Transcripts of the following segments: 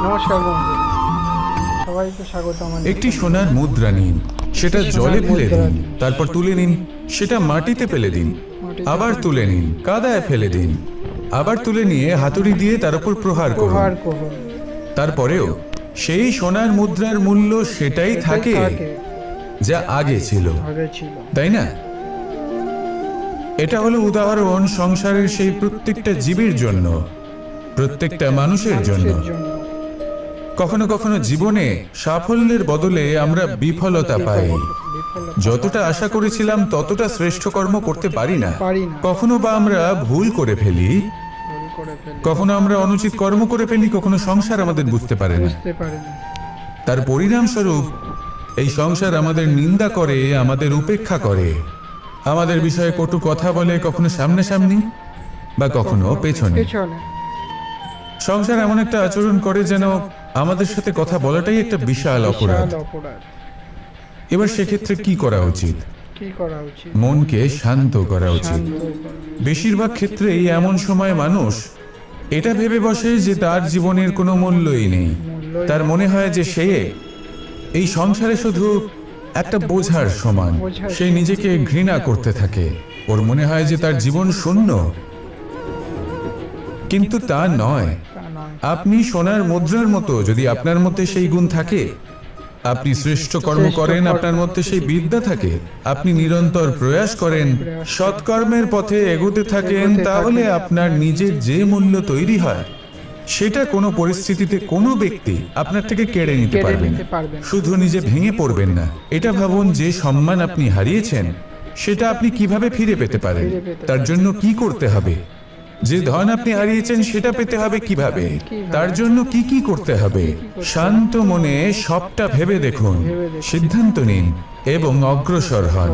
নমস্কার বন্ধু, সবাইকে স্বাগত আমার। একটি সোনার মুদ্রা নিন, সেটা জলে ফেলে দিন, তারপর তুলে নিন, সেটা মাটিতে ফেলে দিন, আবার তুলে নিন, কাদায় ফেলে দিন, আবার তুলে নিয়ে হাতুড়ি দিয়ে তার উপর প্রহার করুন। তারপরেও সেই সোনার মুদ্রার মূল্য সেটাই থাকে যা আগে ছিল, তাই না? এটা হলো উদাহরণ সংসারের সেই প্রত্যেকটা জীবের জন্য, প্রত্যেকটা মানুষের জন্য। কখনো কখনো জীবনে সাফল্যের বদলে আমরা বিফলতা পাই। যতটা আশা করেছিলাম ততটা শ্রেষ্ঠ কর্ম করতে পারি না। কখনো বা আমরা ভুল করে ফেলি, কখনো আমরা অনুচিত কর্ম করে ফেলি, কখনো সংসার আমাদের বুঝতে পারে না। তার পরিণামস্বরূপ এই সংসার আমাদের নিন্দা করে, আমাদের উপেক্ষা করে, আমাদের বিষয়ে কটু কথা বলে, কখনো সামনাসামনি বা কখনো পেছনে। সংসার এমন একটা আচরণ করে যেন আমাদের সাথে কথা বলাটাই একটা বিশাল অপরাধ। এবার সেক্ষেত্রে কি করা উচিত? মনকে শান্ত করা উচিত। বেশিরভাগ ক্ষেত্রেই এমন সময় মানুষ এটা ভেবে বসে যে তার জীবনের কোনো মূল্যই নেই। তার মনে হয় যে সে এই সংসারে শুধু একটা বোঝার সমান। সে নিজেকে ঘৃণা করতে থাকে। ওর মনে হয় যে তার জীবন শূন্য, কিন্তু তা নয়। আপনি সোনার মুদ্রার মতো। যদি আপনার মধ্যে সেই গুণ থাকে, আপনি শ্রেষ্ঠ কর্ম করেন, আপনার মধ্যে সেই বিদ্যা থাকে, আপনি নিরন্তর প্রয়াস করেন, সৎকর্মের পথে এগোতে থাকেন, তাহলে আপনার নিজের যে মূল্য তৈরি হয় সেটা কোনো পরিস্থিতিতে কোনো ব্যক্তি আপনার থেকে কেড়ে নিতে পারবে না। শুধু নিজে ভেঙে পড়বেন না। এটা ভাবুন, যে সম্মান আপনি হারিয়েছেন সেটা আপনি কিভাবে ফিরে পেতে পারেন, তার জন্য কি করতে হবে। যে ধন আপনি হারিয়েছেন সেটা পেতে হবে কিভাবে, তার জন্য কি কি করতে হবে। শান্ত মনে সবটা ভেবে দেখুন, সিদ্ধান্ত নিন এবং অগ্রসর হন।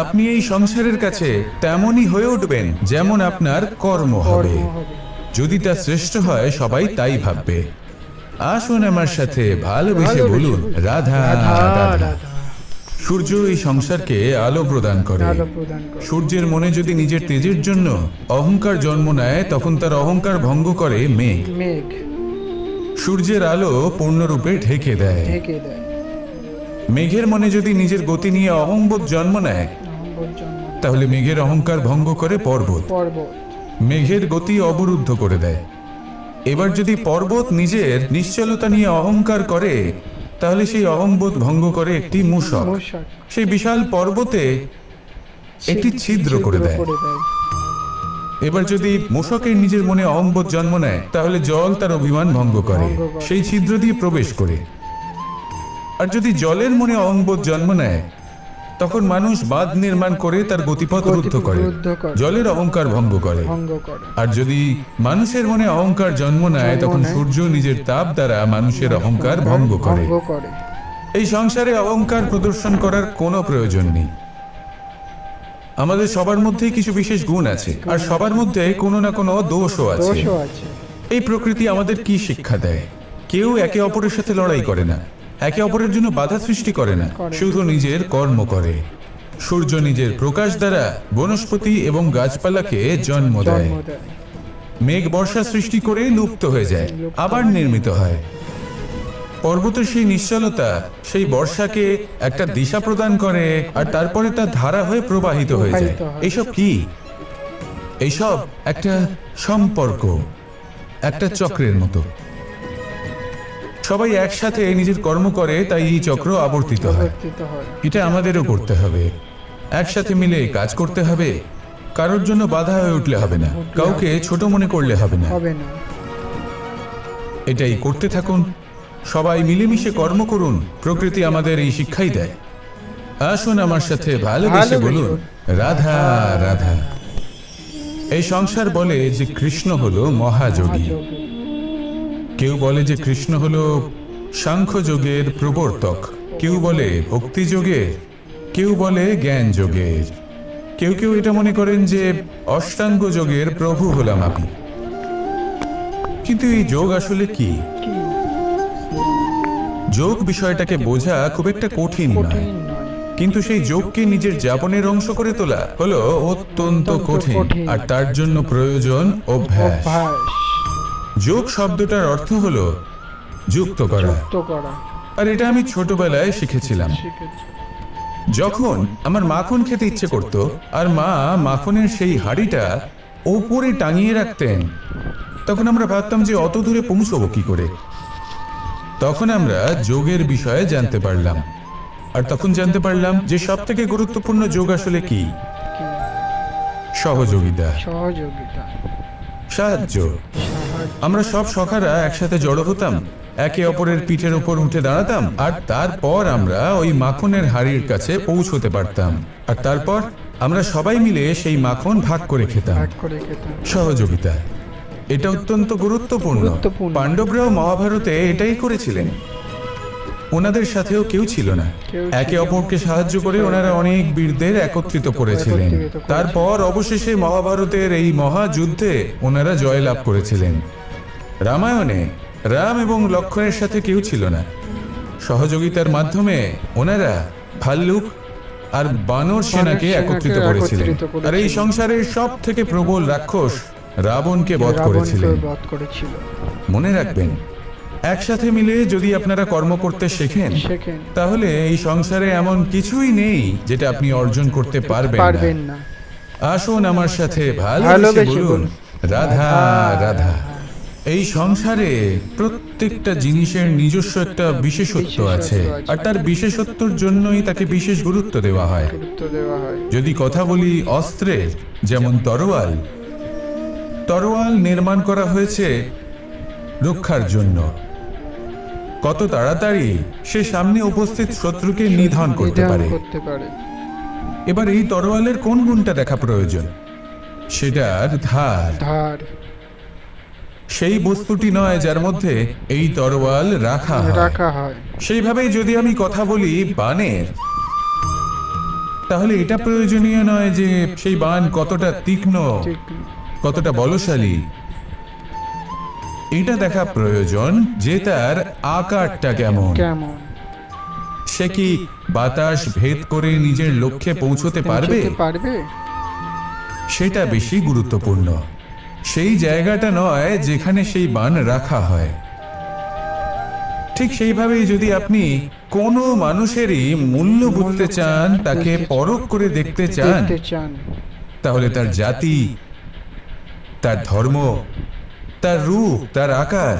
আপনি এই সংসারের কাছে তেমনই হয়ে উঠবেন যেমন আপনার কর্ম হবে। যদি তা শ্রেষ্ঠ হয়, সবাই তাই ভাববে। আসুন আমার সাথে ভালোবেসে বলুন, রাধা রাধা। সূর্য এই সংসারকে আলো প্রদান করে। সূর্যের মনে যদি নিজের তেজের জন্য অহংকার জন্ম নেয়, তখন তার অহংকার ভঙ্গ করে মেঘ। সূর্যের আলো পূর্ণরূপে ঢেকে দেয়। মেঘের মনে যদি নিজের গতি নিয়ে অহংবোধ জন্ম নেয়, তাহলে মেঘের অহংকার ভঙ্গ করে পর্বত। মেঘের গতি অবরুদ্ধ করে দেয়। এবার যদি পর্বত নিজের নিশ্চলতা নিয়ে অহংকার করে, তাহলে সেই অহংবোধ ভঙ্গ করে একটি মূষক। সেই বিশাল পর্বতে একটি ছিদ্র করে দেয়। এবার যদি মূষকের নিজের মনে অহংবোধ জন্ম নেয়, তাহলে জল তার অভিমান ভঙ্গ করে সেই ছিদ্র দিয়ে প্রবেশ করে। আর যদি জলের মনে অহংবোধ জন্ম নেয়, তখন মানুষ বাঁধ নির্মাণ করে তার গতিপথ রুদ্ধ করে, জলের অহংকার ভঙ্গ করে। আর যদি মানুষের মনে অহংকার জন্ম নেয়, তখন সূর্য নিজের তাপ দ্বারা মানুষের অহংকার ভঙ্গ করে। এই সংসারে অহংকার প্রদর্শন করার কোনো প্রয়োজন নেই। আমাদের সবার মধ্যেই কিছু বিশেষ গুণ আছে, আর সবার মধ্যে কোনো না কোনো দোষও আছে। এই প্রকৃতি আমাদের কি শিক্ষা দেয়? কেউ একে অপরের সাথে লড়াই করে না, একে অপরের জন্য বাধা সৃষ্টি করে না, শুধু নিজের কর্ম করে। সূর্য নিজের প্রকাশ দ্বারা বনস্পতি এবং গাছপালাকে জন্ম দেয়। মেঘ বর্ষা সৃষ্টি করে লুপ্ত হয়ে যায়, আবার নির্মিত হয়। পর্বতের সেই নিশ্চলতা সেই বর্ষাকে একটা দিশা প্রদান করে, আর তারপরে তা ধারা হয়ে প্রবাহিত হয়ে যায়। এইসব কি? এইসব একটা সম্পর্ক, একটা চক্রের মতো। সবাই একসাথে নিজের কর্ম করে, তাই এই চক্র আবর্তিত হয়। এটা আমাদেরও করতে হবে। একসাথে মিলে কাজ করতে হবে। কারোর জন্য বাধা হয়ে উঠলে হবে না, কাউকে ছোট মনে করলে হবে না। এটাই করতে থাকুন। সবাই মিলেমিশে কর্ম করুন। প্রকৃতি আমাদের এই শিক্ষাই দেয়। আসুন আমার সাথে ভালোবেসে বলুন, রাধা রাধা। এই সংসার বলে যে কৃষ্ণ হলো মহাযোগী। কেউ বলে যে কৃষ্ণ হলো সাংখ্যযোগের প্রবর্তক, কেউ বলে ভক্তি যোগের, কেউ বলে জ্ঞান যোগের, কেউ কেউ এটা মনে করেন যে অষ্টাঙ্গ যোগের প্রভু হলাম আমি। কিন্তু এই যোগ আসলে কি? যোগ বিষয়টাকে বোঝা খুব একটা কঠিন নয়, কিন্তু সেই যোগকে নিজের যাপনের অংশ করে তোলা হলো অত্যন্ত কঠিন। আর তার জন্য প্রয়োজন অভ্যাস। যোগ শব্দটার অর্থ হলো যুক্ত করা, যুক্ত করা। আর এটা আমি ছোটবেলায় শিখেছিলাম। শিখেছি। যখন আমার মাখন খেতে ইচ্ছে করত আর মা মাখনের সেই হাঁড়িটা ওপরে টাঙিয়ে রাখতেন, তখন আমরা ভাবতাম যে অত দূরে পৌঁছবো কি করে। তখন আমরা যোগের বিষয়ে জানতে পারলাম, আর তখন জানতে পারলাম যে সব থেকে গুরুত্বপূর্ণ যোগ আসলে কি? সহযোগিতা, সহযোগিতা, সাহায্য। আমরা সব সখারা একসাথে জড়ো হতাম, একে অপরের পিঠের উপর উঠে দাঁড়াতাম, আর তারপর আমরা ওই মাখনের হাড়ির কাছে পৌঁছতে পারতাম, আর তারপর আমরা সবাই মিলে সেই মাখন ভাগ করে খেতাম। সহযোগিতা, এটা অত্যন্ত গুরুত্বপূর্ণ। পাণ্ডবরাও মহাভারতে এটাই করেছিলেন। ওনাদের সাথেও কেউ ছিল না, একে অপরকে সাহায্য করে ওনারা অনেক বীরদের একত্রিত করেছিলেন। তারপর অবশেষে মহাভারতের এই মহাযুদ্ধে ওনারা জয়লাভ করেছিলেন। রামায়ণে রাম এবং লক্ষ্মণের সাথে কেউ ছিল না। সহযোগিতার মাধ্যমে ওনারা ভাল্লুক আর বানর সেনাকে একত্রিত করেছিলেন, আর এই সংসারের সব থেকে প্রবল রাক্ষস রাবণকে বধ করেছিলেন। মনে রাখবেন, একসাথে মিলে যদি আপনারা কর্ম করতে শেখেন, তাহলে এই সংসারে এমন কিছুই নেই যেটা আপনি অর্জন করতে পারবেন না। আসুন আমার সাথে ভালোবেসে বলুন রাধা রাধা। এই সংসারে প্রত্যেকটা জিনিসের নিজস্ব একটা বিশেষত্ব আছে, আর তার বিশেষত্বর জন্যই তাকে বিশেষ গুরুত্ব দেওয়া হয়। যদি কথা বলি অস্ত্রের, যেমন তরোয়াল, তরোয়াল নির্মাণ করা হয়েছে রক্ষার জন্য। কত তাড়াতাড়ি সে সামনে উপস্থিত শত্রুকে নিধন করতে পারে। এবার এই তরোয়ালের কোন গুণটা দেখা প্রয়োজন? সেটার ধার। সেই বস্তুটি নয় যার মধ্যে এই তরোয়াল রাখা হয়। সেইভাবেই যদি আমি কথা বলি বানের, তাহলে এটা প্রয়োজনীয় নয় যে সেই বান কতটা তীক্ষ্ণ, কতটা বলশালী। এটা দেখা প্রয়োজন যে তার আকারটা কেমন। সে কি বাতাস ভেদ করে নিজের লক্ষ্যে পৌঁছতে পারবে? সেটা বেশি গুরুত্বপূর্ণ, সেই জায়গাটা নয় যেখানে সেই বান রাখা হয়। ঠিক সেইভাবেই যদি আপনি কোনো মানুষেরই মূল্য বুঝতে চান, তাকে পরখ করে দেখতে চান, তাহলে তার জাতি, তার ধর্ম, তার রূপ, তার আকার,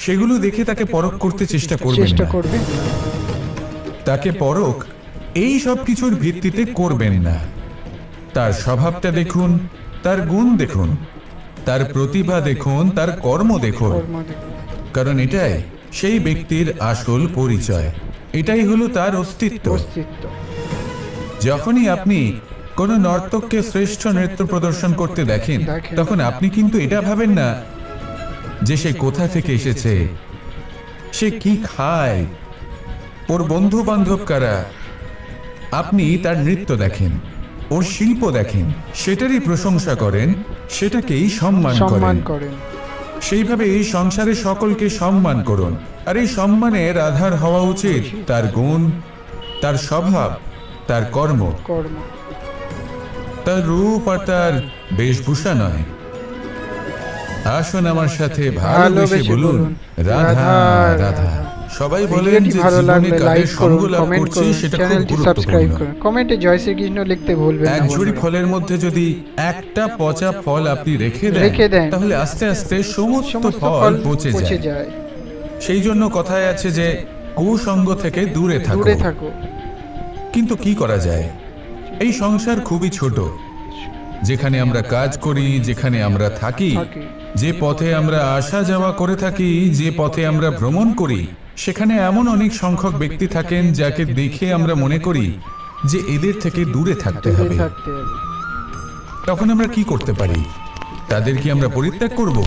সেগুলো দেখে তাকে পরখ করতে চেষ্টা করবেন না। তাকে পরখ এই সব কিছুর ভিত্তিতে করবেন না। তার স্বভাবটা দেখুন, তার গুণ দেখুন, তার প্রতিভা দেখুন, তার কর্ম দেখুন, কারণ এটাই সেই ব্যক্তির আসল পরিচয়, এটাই হলো তার অস্তিত্ব। যখনই আপনি কোনো নর্তককে শ্রেষ্ঠ নৃত্য প্রদর্শন করতে দেখেন, তখন আপনি কিন্তু এটা ভাবেন না যে সে কোথা থেকে এসেছে, সে কি খায়, ওর বন্ধু বান্ধব কারা। আপনি তার নৃত্য দেখেন, ওর শিল্প দেখেন, সেটারই প্রশংসা করেন, সেটাকেই সম্মান করেন। সেইভাবে এই সংসারে সকলকে সম্মান করুন, আর এই সম্মানের আধার হওয়া উচিত তার গুণ, তার স্বভাব, তার কর্ম, তার রূপ আর তার বেশভূষা নয়। আসুন আমার সাথে ভালোবেসে বলুন রাধা রাধা। সবাই বলেন যে জীবনে কাদের সঙ্গ লাভ করছি সেটা খুব গুরুত্বপূর্ণ। কমেন্টে জয় শ্রীকৃষ্ণ লিখতে ভুলবেন না। এক ঝুড়ি ফলের মধ্যে যদি একটা পচা ফল আপনি রেখে দেন, তাহলে আস্তে আস্তে সমস্ত ফল পচে যায়। সেই জন্য কথায় আছে যে কুসঙ্গ থেকে দূরে থাকো। কিন্তু কি করা যায়? এই সংসার খুবই ছোট। যেখানে আমরা কাজ করি, যেখানে আমরা থাকি, যে পথে আমরা আসা যাওয়া করে থাকি, যে পথে আমরা ভ্রমণ করি, সেখানে এমন অনেক সংখ্যক ব্যক্তি থাকেন যাকে দেখে আমরা মনে করি যে এদের থেকে দূরে থাকতে হবে। তখন আমরা কি করতে পারি? তাদের কি আমরা পরিত্যাগ করব?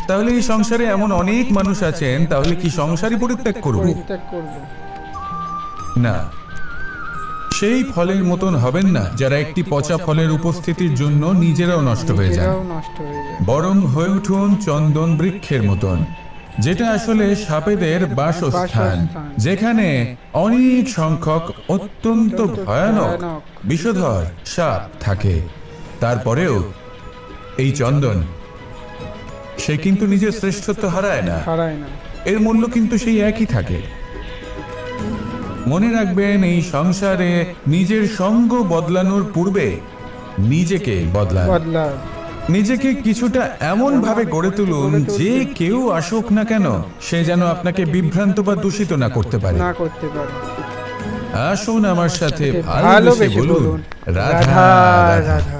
তাহলে এই সংসারে এমন অনেক মানুষ আছেন, তাহলে কি সংসারই পরিত্যাগ করব? না, সেই ফলের মতন হবেন না যারা একটি পচা ফলের উপস্থিতির জন্য নিজেরাও নষ্ট হয়ে যায়। বরং হয়ে উঠুন চন্দন বৃক্ষের মতন, যেটা আসলে সাপেদের বাসস্থান, যেখানে অনেক সংখ্যক অত্যন্ত ভয়ানক বিষধর সাপ থাকে। তারপরেও এই চন্দন সে কিন্তু নিজের শ্রেষ্ঠত্ব হারায় না, হারায় না। এর মূল্য কিন্তু সেই একই থাকে। মনে রাখবেন, এই সংসারে নিজের সঙ্গ বদলানোর পূর্বে নিজেকে বদলান। নিজেকে কিছুটা এমন ভাবে গড়ে তুলুন যে কেউ আসুক না কেন সে যেন আপনাকে বিভ্রান্ত বা দূষিত না করতে পারে। পারে। আসুন আমার সাথে ভালোবেসে ভালোবেসে বলুন, বলুন, রাধা রাধা রাধা। রাধা।